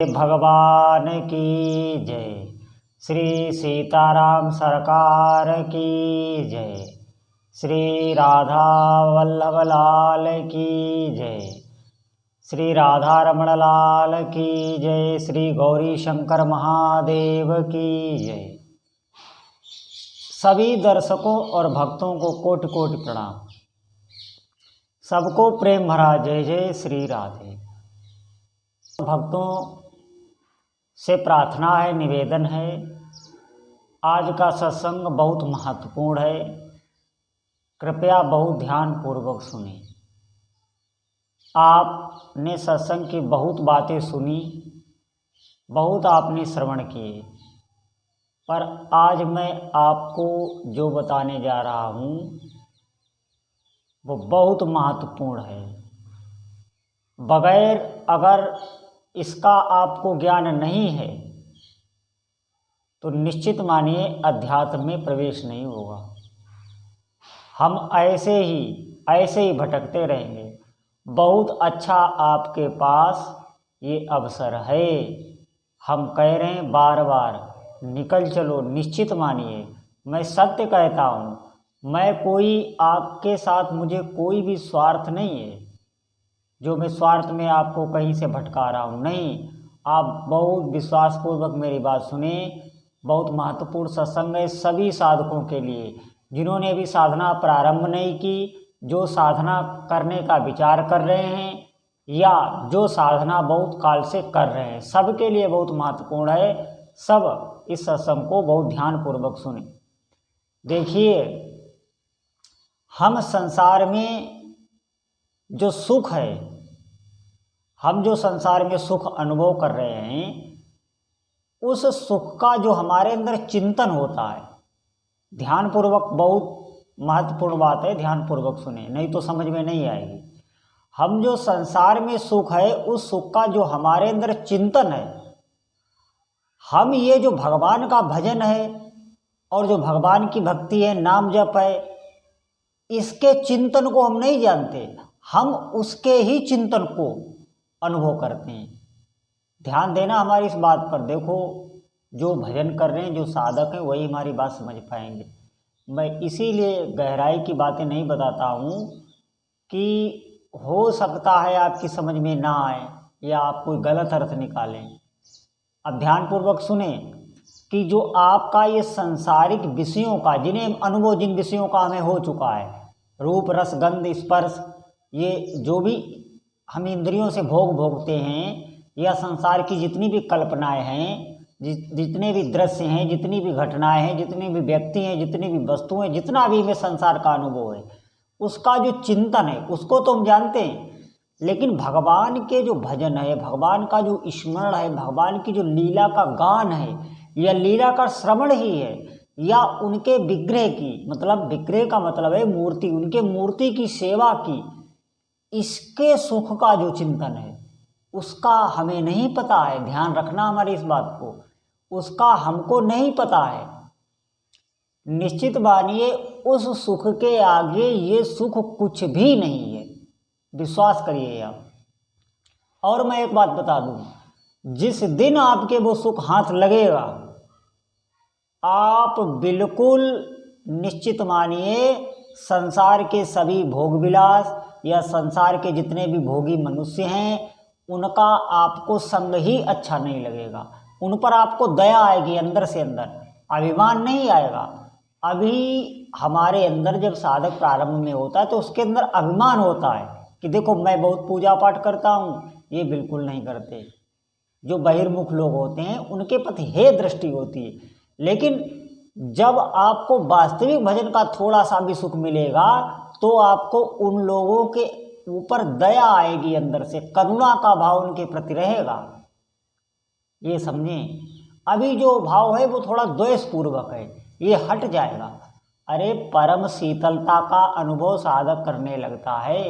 भगवान की जय। श्री सीताराम सरकार की जय। श्री राधा वल्लभ लाल की जय। श्री राधा रमण लाल की जय। श्री गौरी शंकर महादेव की जय। सभी दर्शकों और भक्तों को कोटि कोटि प्रणाम। सबको प्रेम भरा जय जय श्री राधे। भक्तों से प्रार्थना है, निवेदन है, आज का सत्संग बहुत महत्वपूर्ण है, कृपया बहुत ध्यान पूर्वक सुने। आपने सत्संग की बहुत बातें सुनी, बहुत आपने श्रवण किए, पर आज मैं आपको जो बताने जा रहा हूँ वो बहुत महत्वपूर्ण है। बगैर अगर इसका आपको ज्ञान नहीं है तो निश्चित मानिए अध्यात्म में प्रवेश नहीं होगा। हम ऐसे ही भटकते रहेंगे। बहुत अच्छा आपके पास ये अवसर है, हम कह रहे हैं बार बार, निकल चलो। निश्चित मानिए मैं सत्य कहता हूँ, मैं कोई आपके साथ, मुझे कोई भी स्वार्थ नहीं है जो मैं स्वार्थ में आपको कहीं से भटका रहा हूँ। नहीं, आप बहुत विश्वासपूर्वक मेरी बात सुने। बहुत महत्वपूर्ण सत्संग है सभी साधकों के लिए, जिन्होंने अभी साधना प्रारंभ नहीं की, जो साधना करने का विचार कर रहे हैं या जो साधना बहुत काल से कर रहे हैं, सबके लिए बहुत महत्वपूर्ण है। सब इस सत्संग को बहुत ध्यानपूर्वक सुने। देखिए, हम संसार में जो सुख है, हम जो संसार में सुख अनुभव कर रहे हैं, उस सुख का जो हमारे अंदर चिंतन होता है, ध्यानपूर्वक, बहुत महत्वपूर्ण बात है, ध्यानपूर्वक सुने, नहीं तो समझ में नहीं आएगी। हम जो संसार में सुख है, उस सुख का जो हमारे अंदर चिंतन है, हम ये जो भगवान का भजन है और जो भगवान की भक्ति है, नाम जप है, इसके चिंतन को हम नहीं जानते, हम उसके ही चिंतन को अनुभव करते हैं। ध्यान देना हमारी इस बात पर। देखो, जो भजन कर रहे हैं, जो साधक हैं, वही हमारी बात समझ पाएंगे। मैं इसीलिए गहराई की बातें नहीं बताता हूँ कि हो सकता है आपकी समझ में ना आए या आप कोई गलत अर्थ निकालें। अब ध्यानपूर्वक सुने कि जो आपका ये सांसारिक विषयों का, जिन्हें अनुभव, जिन विषयों का हमें हो चुका है, रूप रस गंध स्पर्श, ये जो भी हम इंद्रियों से भोगते हैं, या संसार की जितनी भी कल्पनाएं हैं, जितने भी दृश्य हैं, जितनी भी घटनाएं हैं, जितने भी व्यक्ति हैं, जितनी भी वस्तुएं, जितना भी हमें संसार का अनुभव है, उसका जो चिंतन है उसको तो हम जानते हैं। लेकिन भगवान के जो भजन है, भगवान का जो स्मरण है, भगवान की जो लीला का गान है या लीला का श्रवण ही है, या उनके विग्रह की, मतलब विग्रह का मतलब है मूर्ति, उनके मूर्ति की सेवा की, इसके सुख का जो चिंतन है उसका हमें नहीं पता है। ध्यान रखना हमारी इस बात को, उसका हमको नहीं पता है। निश्चित मानिए उस सुख के आगे ये सुख कुछ भी नहीं है, विश्वास करिए आप। और मैं एक बात बता दूं, जिस दिन आपके वो सुख हाथ लगेगा, आप बिल्कुल निश्चित मानिए संसार के सभी भोग विलास या संसार के जितने भी भोगी मनुष्य हैं, उनका आपको संग ही अच्छा नहीं लगेगा। उन पर आपको दया आएगी अंदर से अंदर, अभिमान नहीं आएगा। अभी हमारे अंदर जब साधक प्रारंभ में होता है तो उसके अंदर अभिमान होता है कि देखो मैं बहुत पूजा पाठ करता हूँ, ये बिल्कुल नहीं करते। जो बहिर्मुख लोग होते हैं उनके प्रति हे दृष्टि होती है। लेकिन जब आपको वास्तविक भजन का थोड़ा सा भी सुख मिलेगा तो आपको उन लोगों के ऊपर दया आएगी, अंदर से करुणा का भाव उनके प्रति रहेगा। ये समझें, अभी जो भाव है वो थोड़ा द्वेषपूर्वक है, ये हट जाएगा। अरे परम शीतलता का अनुभव साधक करने लगता है।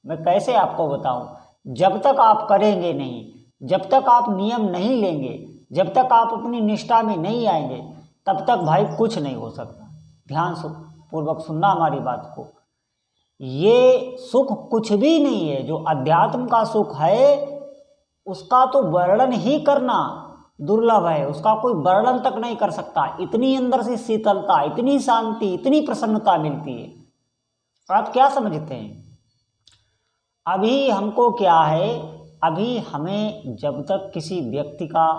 मैं कैसे आपको बताऊं, जब तक आप करेंगे नहीं, जब तक आप नियम नहीं लेंगे, जब तक आप अपनी निष्ठा में नहीं आएंगे, तब तक भाई कुछ नहीं हो सकता। ध्यान पूर्वक सुनना हमारी बात को। ये सुख कुछ भी नहीं है। जो अध्यात्म का सुख है उसका तो वर्णन ही करना दुर्लभ है, उसका कोई वर्णन तक नहीं कर सकता। इतनी अंदर से शीतलता, इतनी शांति, इतनी प्रसन्नता मिलती है। आप क्या समझते हैं? अभी हमको क्या है, अभी हमें जब तक किसी व्यक्ति का,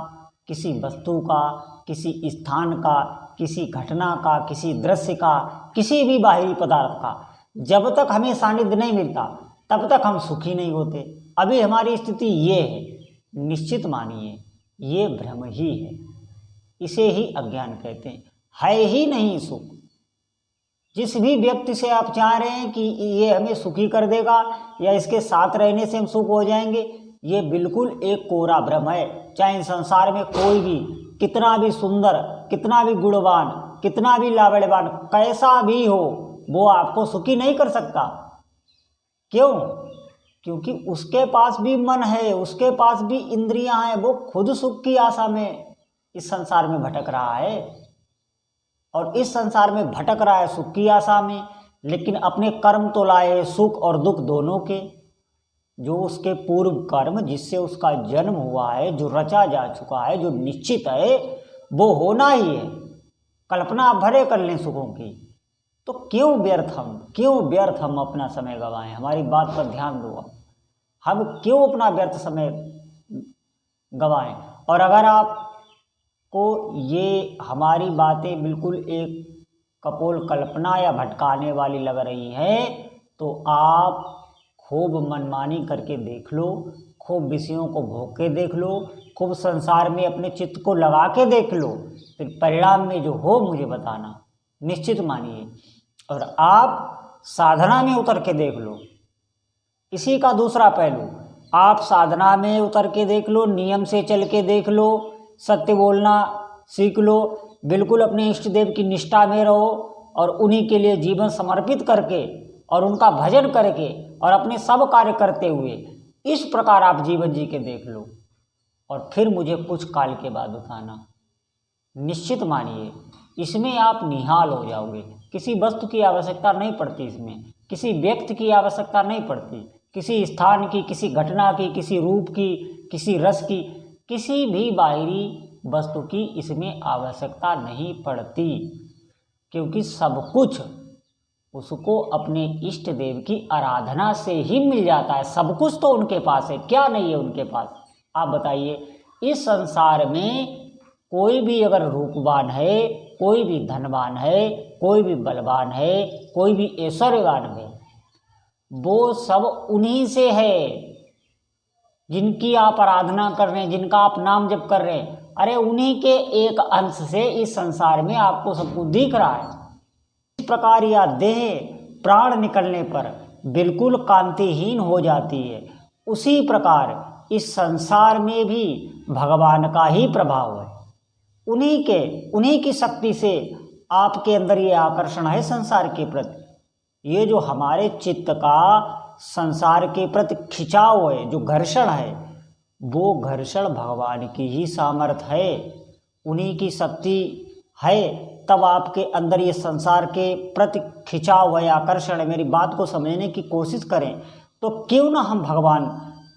किसी वस्तु का, किसी स्थान का, किसी घटना का, किसी दृश्य का, किसी भी बाहरी पदार्थ का जब तक हमें सानिध्य नहीं मिलता तब तक हम सुखी नहीं होते। अभी हमारी स्थिति ये है। निश्चित मानिए ये भ्रम ही है, इसे ही अज्ञान कहते हैं। है ही नहीं सुख। जिस भी व्यक्ति से आप चाह रहे हैं कि ये हमें सुखी कर देगा या इसके साथ रहने से हम सुख हो जाएंगे, ये बिल्कुल एक कोरा भ्रम है। चाहे संसार में कोई भी कितना भी सुंदर, कितना भी गुणवान, कितना भी लावण्यवान, कैसा भी हो, वो आपको सुखी नहीं कर सकता। क्यों? क्योंकि उसके पास भी मन है, उसके पास भी इंद्रियां हैं, वो खुद सुख की आशा में इस संसार में भटक रहा है और इस संसार में भटक रहा है सुख की आशा में। लेकिन अपने कर्म तो लाए सुख और दुख दोनों के। जो उसके पूर्व कर्म जिससे उसका जन्म हुआ है, जो रचा जा चुका है, जो निश्चित है, वो होना ही है। कल्पना भरे कर लें सुखों की, तो क्यों व्यर्थ हम अपना समय गंवाएं? हमारी बात पर ध्यान दो। हम क्यों अपना व्यर्थ समय गंवाएं? और अगर आपको ये हमारी बातें बिल्कुल एक कपोल कल्पना या भटकाने वाली लग रही है, तो आप खूब मनमानी करके देख लो, खूब विषयों को भोग के देख लो, खूब संसार में अपने चित्त को लगा के देख लो, फिर परिणाम में जो हो मुझे बताना। निश्चित मानिए। और आप साधना में उतर के देख लो। इसी का दूसरा पहलू, आप साधना में उतर के देख लो, नियम से चल के देख लो, सत्य बोलना सीख लो, बिल्कुल अपने इष्ट देव की निष्ठा में रहो और उन्हीं के लिए जीवन समर्पित करके और उनका भजन करके और अपने सब कार्य करते हुए इस प्रकार आप जीवन जी के देख लो और फिर मुझे कुछ काल के बाद बताना। निश्चित मानिए इसमें आप निहाल हो जाओगे। किसी वस्तु की आवश्यकता नहीं पड़ती, इसमें किसी व्यक्ति की आवश्यकता नहीं पड़ती, किसी स्थान की, किसी घटना की, किसी रूप की, किसी रस की, किसी भी बाहरी वस्तु की इसमें आवश्यकता नहीं पड़ती। क्योंकि सब कुछ उसको अपने इष्ट देव की आराधना से ही मिल जाता है। सब कुछ तो उनके पास है, क्या नहीं है उनके पास? आप बताइए। इस संसार में कोई भी अगर रूपवान है, कोई भी धनवान है, कोई भी बलवान है, कोई भी ऐश्वर्यवान है, वो सब उन्हीं से है जिनकी आप आराधना कर रहे हैं, जिनका आप नाम जप कर रहे हैं। अरे उन्हीं के एक अंश से इस संसार में आपको सब कुछ दिख रहा है। इस प्रकार यह देह प्राण निकलने पर बिल्कुल कांतिहीन हो जाती है, उसी प्रकार इस संसार में भी भगवान का ही प्रभाव है। उन्हीं की शक्ति से आपके अंदर ये आकर्षण है संसार के प्रति। ये जो हमारे चित्त का संसार के प्रति खिंचाव है, जो घर्षण है, वो घर्षण भगवान की ही सामर्थ्य है, उन्हीं की शक्ति है। तब आपके अंदर ये संसार के प्रति खिंचाव है, आकर्षण है। मेरी बात को समझने की कोशिश करें तो क्यों ना हम भगवान,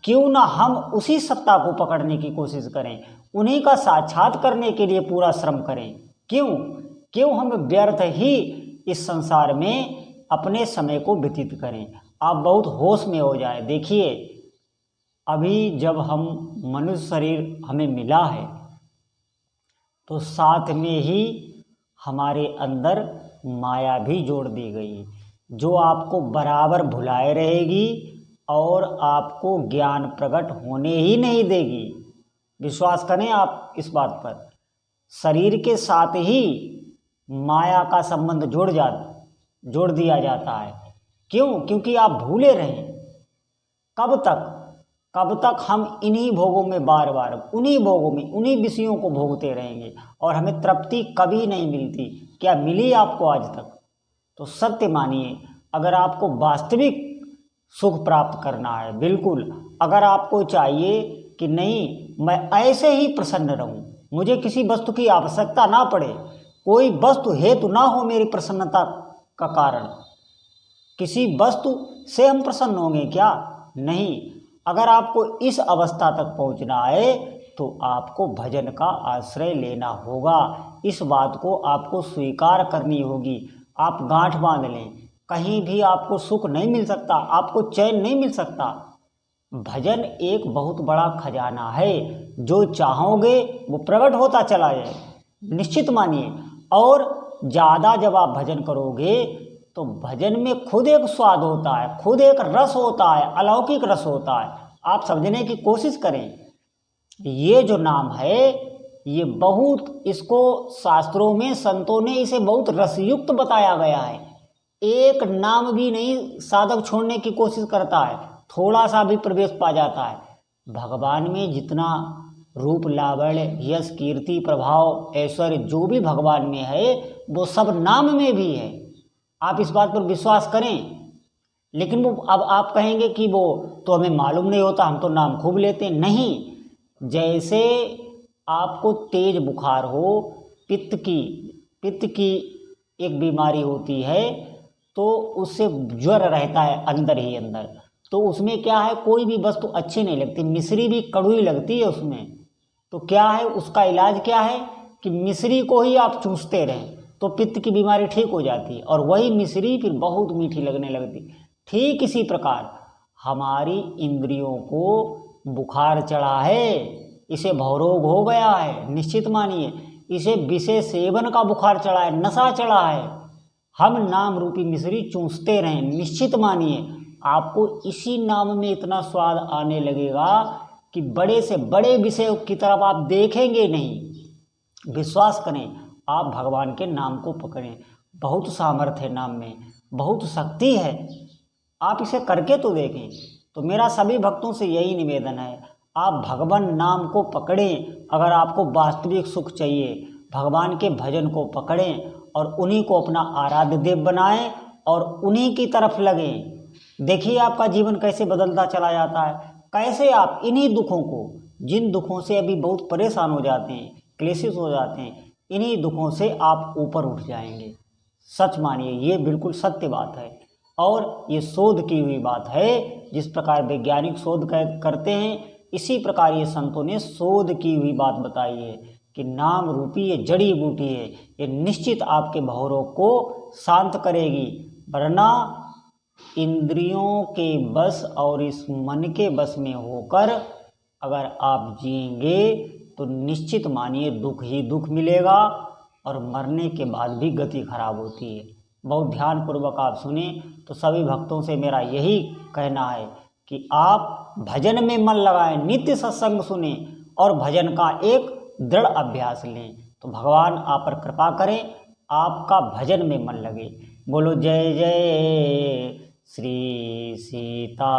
क्यों ना हम उसी सत्ता को पकड़ने की कोशिश करें, उन्हीं का साक्षात करने के लिए पूरा श्रम करें। क्यों हम व्यर्थ ही इस संसार में अपने समय को व्यतीत करें? आप बहुत होश में हो जाए। देखिए अभी जब हम मनुष्य शरीर हमें मिला है तो साथ में ही हमारे अंदर माया भी जोड़ दी गई, जो आपको बराबर भुलाए रहेगी और आपको ज्ञान प्रकट होने ही नहीं देगी। विश्वास करें आप इस बात पर। शरीर के साथ ही माया का संबंध जोड़ दिया जाता है। क्यों? क्योंकि आप भूले रहें। कब तक हम इन्हीं भोगों में बार बार उन्हीं विषयों को भोगते रहेंगे और हमें तृप्ति कभी नहीं मिलती। क्या मिली आपको आज तक? तो सत्य मानिए, अगर आपको वास्तविक सुख प्राप्त करना है, बिल्कुल अगर आपको चाहिए कि नहीं मैं ऐसे ही प्रसन्न रहूं, मुझे किसी वस्तु की आवश्यकता ना पड़े, कोई वस्तु हेतु ना हो मेरी प्रसन्नता का कारण, किसी वस्तु से हम प्रसन्न होंगे क्या? नहीं। अगर आपको इस अवस्था तक पहुंचना है तो आपको भजन का आश्रय लेना होगा। इस बात को आपको स्वीकार करनी होगी। आप गांठ बांध लें, कहीं भी आपको सुख नहीं मिल सकता, आपको चैन नहीं मिल सकता। भजन एक बहुत बड़ा खजाना है, जो चाहोगे वो प्रकट होता चला जाए, निश्चित मानिए। और ज़्यादा जब आप भजन करोगे तो भजन में खुद एक स्वाद होता है, खुद एक रस होता है, अलौकिक रस होता है। आप समझने की कोशिश करें। ये जो नाम है ये बहुत, इसको शास्त्रों में संतों ने इसे बहुत रसयुक्त बताया गया है। एक नाम भी नहीं साधक छोड़ने की कोशिश करता है, थोड़ा सा भी प्रवेश पा जाता है। भगवान में जितना रूप, लावण्य, यश, कीर्ति, प्रभाव, ऐश्वर्य जो भी भगवान में है वो सब नाम में भी है। आप इस बात पर विश्वास करें। लेकिन वो, अब आप कहेंगे कि वो तो हमें मालूम नहीं होता, हम तो नाम खूब लेते हैं। नहीं, जैसे आपको तेज बुखार हो, पित्त की एक बीमारी होती है, तो उससे ज्वर रहता है अंदर ही अंदर, तो उसमें क्या है, कोई भी वस्तु अच्छी नहीं लगती, मिश्री भी कड़वी लगती है उसमें। तो क्या है, उसका इलाज क्या है कि मिश्री को ही आप चूसते रहें तो पित्त की बीमारी ठीक हो जाती है, और वही मिश्री फिर बहुत मीठी लगने लगती। ठीक इसी प्रकार हमारी इंद्रियों को बुखार चढ़ा है, इसे भवरोग हो गया है, निश्चित मानिए। इसे विषय सेवन का बुखार चढ़ा है, नशा चढ़ा है। हम नाम रूपी मिश्री चूसते रहें, निश्चित मानिए आपको इसी नाम में इतना स्वाद आने लगेगा कि बड़े से बड़े विषय की तरफ आप देखेंगे नहीं। विश्वास करें, आप भगवान के नाम को पकड़ें। बहुत सामर्थ्य है नाम में, बहुत शक्ति है। आप इसे करके तो देखें। तो मेरा सभी भक्तों से यही निवेदन है, आप भगवान नाम को पकड़ें। अगर आपको वास्तविक सुख चाहिए, भगवान के भजन को पकड़ें और उन्हीं को अपना आराध्य देव बनाएं और उन्हीं की तरफ लगें। देखिए आपका जीवन कैसे बदलता चला जाता है, कैसे आप इन्हीं दुखों को, जिन दुखों से अभी बहुत परेशान हो जाते हैं, क्लेशित हो जाते हैं, इन्हीं दुखों से आप ऊपर उठ जाएंगे। सच मानिए, ये बिल्कुल सत्य बात है और ये शोध की हुई बात है। जिस प्रकार वैज्ञानिक शोध करते हैं, इसी प्रकार ये संतों ने शोध की हुई बात बताई है कि नाम रूपी ये जड़ी बूटी है, ये निश्चित आपके भवरोग को शांत करेगी। वरना इंद्रियों के बस और इस मन के बस में होकर अगर आप जिएंगे तो निश्चित मानिए दुख ही दुख मिलेगा और मरने के बाद भी गति खराब होती है। बहुत ध्यानपूर्वक आप सुने। तो सभी भक्तों से मेरा यही कहना है कि आप भजन में मन लगाएं, नित्य सत्संग सुने और भजन का एक दृढ़ अभ्यास लें, तो भगवान आप पर कृपा करें, आपका भजन में मन लगे। बोलो जय जय श्री सीताराम।